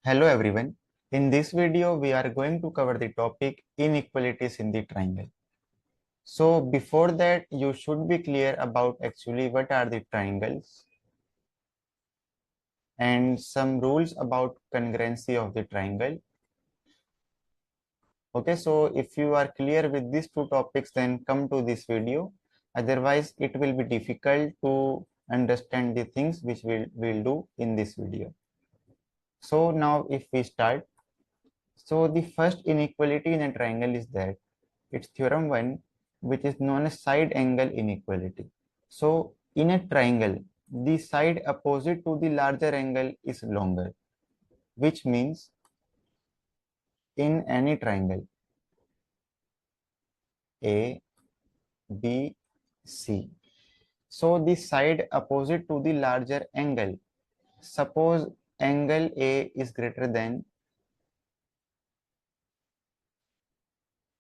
Hello everyone. In this video, we are going to cover the topic inequalities in the triangle. So before that, you should be clear about actually what are the triangles and some rules about congruency of the triangle. Okay, so if you are clear with these two topics, then come to this video. Otherwise, it will be difficult to understand the things which we'll do in this video. So now if we start, so the first inequality in a triangle is that it's theorem 1, which is known as side angle inequality. So in a triangle, the side opposite to the larger angle is longer, which means in any triangle A, B, C. So the side opposite to the larger angle, suppose angle A is greater than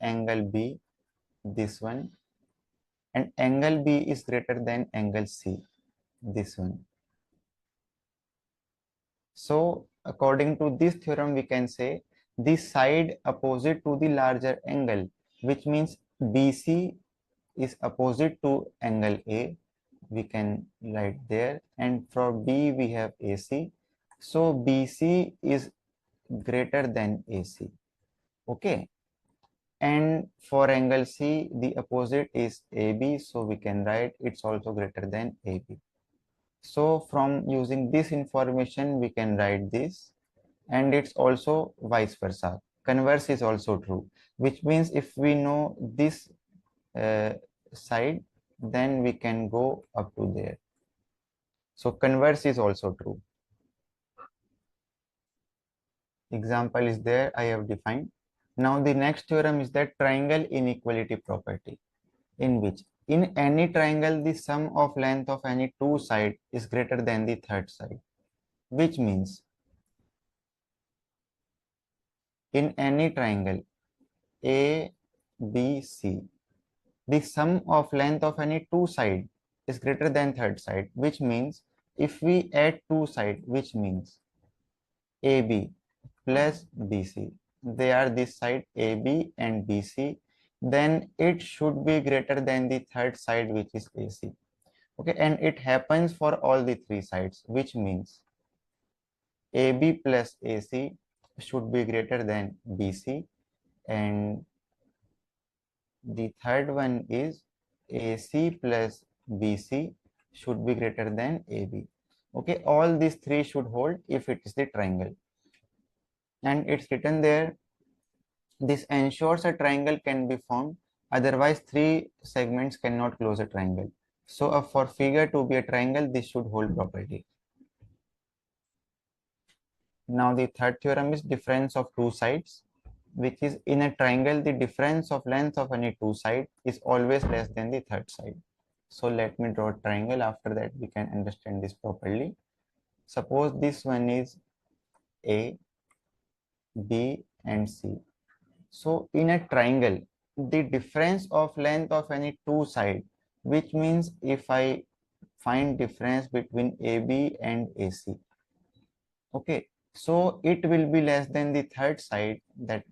angle B, this one, and angle B is greater than angle C, this one. So according to this theorem, we can say the side opposite to the larger angle, which means BC is opposite to angle A, we can write there, and for B we have AC. So BC is greater than AC. Okay. And for angle C, the opposite is AB, so we can write it's also greater than AB. So from using this information, we can write this, and it's also vice versa. Converse is also true, which means if we know this uh, side, then we can go up to there. So converse is also true. Example is there, I have defined. Now the next theorem is that triangle inequality property, in which in any triangle, the sum of length of any two sides is greater than the third side, which means in any triangle A, B, C, the sum of length of any two side is greater than third side, which means if we add two side, which means AB plus BC, they are this side AB and BC, then it should be greater than the third side, which is AC. Okay, and it happens for all the three sides, which means AB plus AC should be greater than BC, and the third one is AC plus BC should be greater than AB. Okay, all these three should hold if it is the triangle. And it's written there, this ensures a triangle can be formed, otherwise three segments cannot close a triangle. So for figure to be a triangle, this should hold property. Now the third theorem is difference of two sides, which is in a triangle, the difference of length of any two sides is always less than the third side. So let me draw a triangle. After that, we can understand this properly. Suppose this one is A, B, and C. So in a triangle, the difference of length of any two sides, which means if I find difference between AB and AC, okay, so it will be less than the third side, that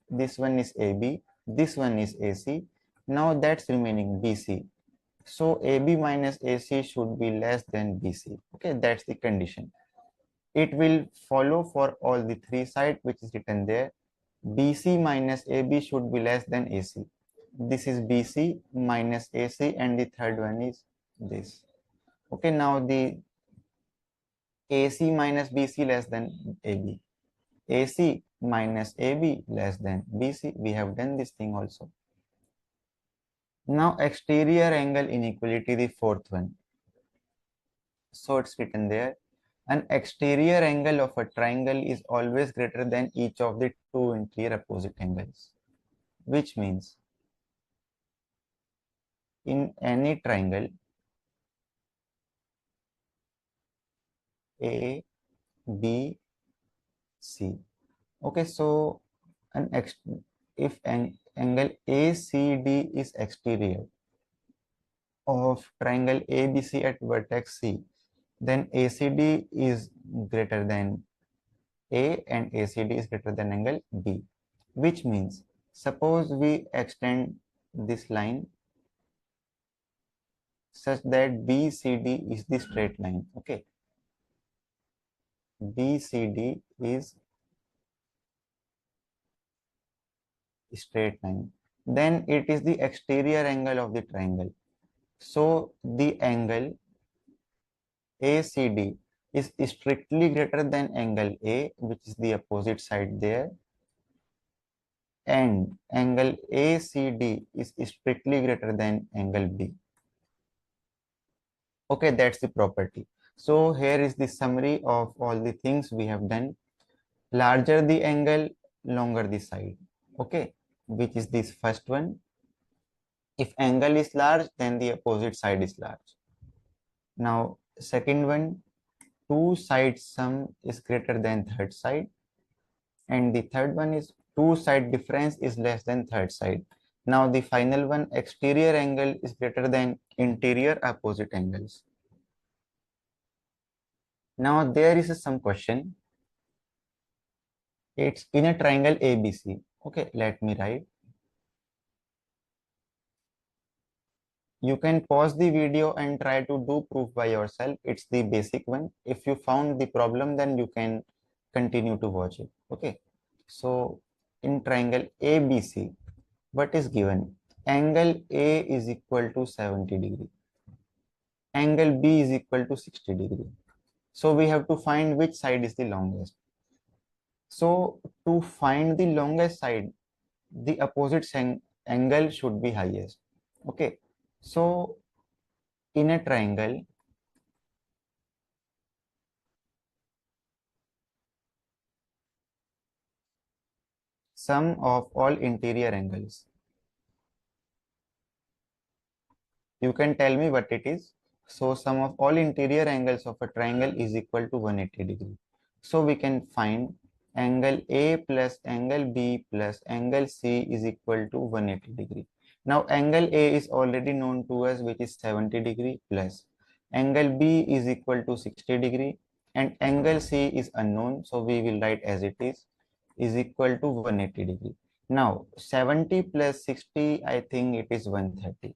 this one is AB, this one is AC. Now that's remaining BC. So AB minus AC should be less than BC. Okay, that's the condition. It will follow for all the three sides, which is written there. BC minus AB should be less than AC. This is BC minus AC, and the third one is this. Okay, now the AC minus BC less than AB. AC minus AB less than BC. We have done this thing also. Now exterior angle inequality, the fourth one. So it's written there, an exterior angle of a triangle is always greater than each of the two interior opposite angles, which means in any triangle A, B, C. Okay, so if an angle ACD is exterior of triangle ABC at vertex C, then ACD is greater than A and ACD is greater than angle B, which means suppose we extend this line such that BCD is the straight line. Okay, BCD is straight line. Then it is the exterior angle of the triangle. So the angle ACD is strictly greater than angle A, which is the opposite side there, and angle ACD is strictly greater than angle B. Okay, that's the property. So here is the summary of all the things we have done. Larger the angle, longer the side. Okay, which is this first one. If angle is large, then the opposite side is large. Now, second one, two side sum is greater than third side. And the third one is two side difference is less than third side. Now the final one, exterior angle is greater than interior opposite angles. Now there is some question. It's in a triangle ABC. Okay, let me write. You can pause the video and try to do proof by yourself. It's the basic one. If you found the problem, then you can continue to watch it. Okay. So in triangle ABC, what is given? Angle A is equal to 70 degree. Angle B is equal to 60 degree. So we have to find which side is the longest. So to find the longest side, the opposite angle should be highest. Okay. So in a triangle, sum of all interior angles. You can tell me what it is. So sum of all interior angles of a triangle is equal to 180 degree. So we can find angle A plus angle B plus angle C is equal to 180 degree. Now angle A is already known to us, which is 70 degree, plus angle B is equal to 60 degree and angle C is unknown. So we will write as it is equal to 180 degree. Now 70 plus 60, I think it is 130,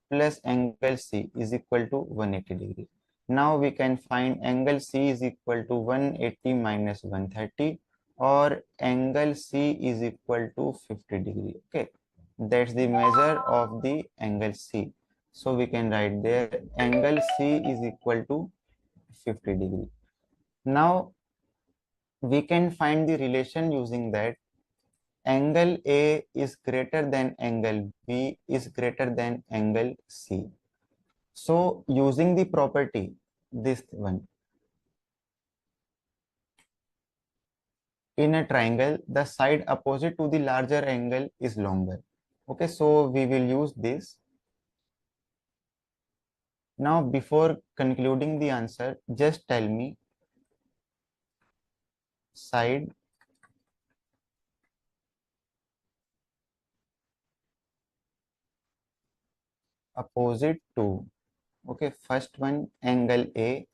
plus angle C is equal to 180 degree. Now we can find angle C is equal to 180 minus 130, or angle C is equal to 50 degree. Okay, that's the measure of the angle C. So we can write there angle C is equal to 50 degree. Now we can find the relation using that angle A is greater than angle B is greater than angle C. So using the property, this one, in a triangle, the side opposite to the larger angle is longer. Okay, so we will use this. Now, before concluding the answer, just tell me side opposite to, okay, first one, angle A.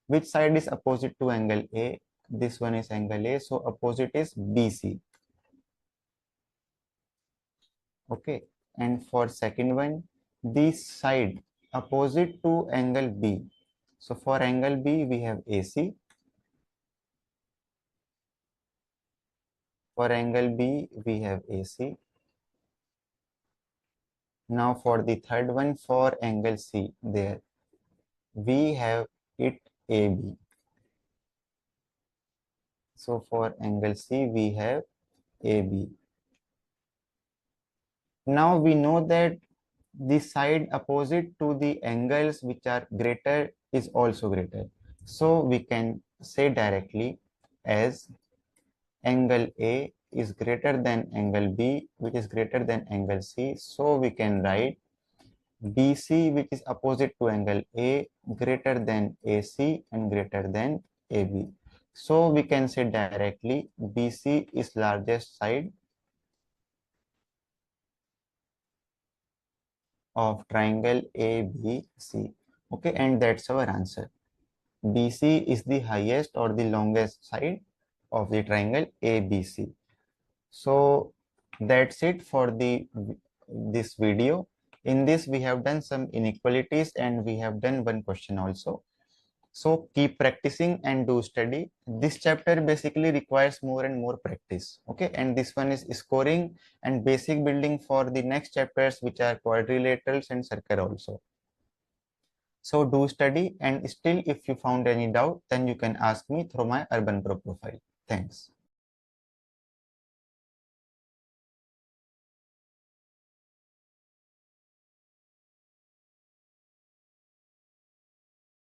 Which side is opposite to angle A? This one is angle A, so opposite is BC. Okay, and for second one, this side opposite to angle B. So for angle B, we have AC. For angle B, we have AC. Now for the third one, for angle C, there we have it AB. So for angle C, we have AB. Now we know that the side opposite to the angles which are greater is also greater. So we can say directly as angle A is greater than angle B, which is greater than angle C. So we can write BC, which is opposite to angle A, greater than AC and greater than AB. So we can say directly BC is largest side of triangle ABC. Okay, and that's our answer. BC is the highest or the longest side of the triangle ABC. So that's it for this video. In this we have done some inequalities and we have done one question also. So keep practicing and do study. This chapter basically requires more and more practice. Okay, and this one is scoring and basic building for the next chapters, which are quadrilaterals and circle also. So do study, and still if you found any doubt, then you can ask me through my Urban Pro profile. Thanks.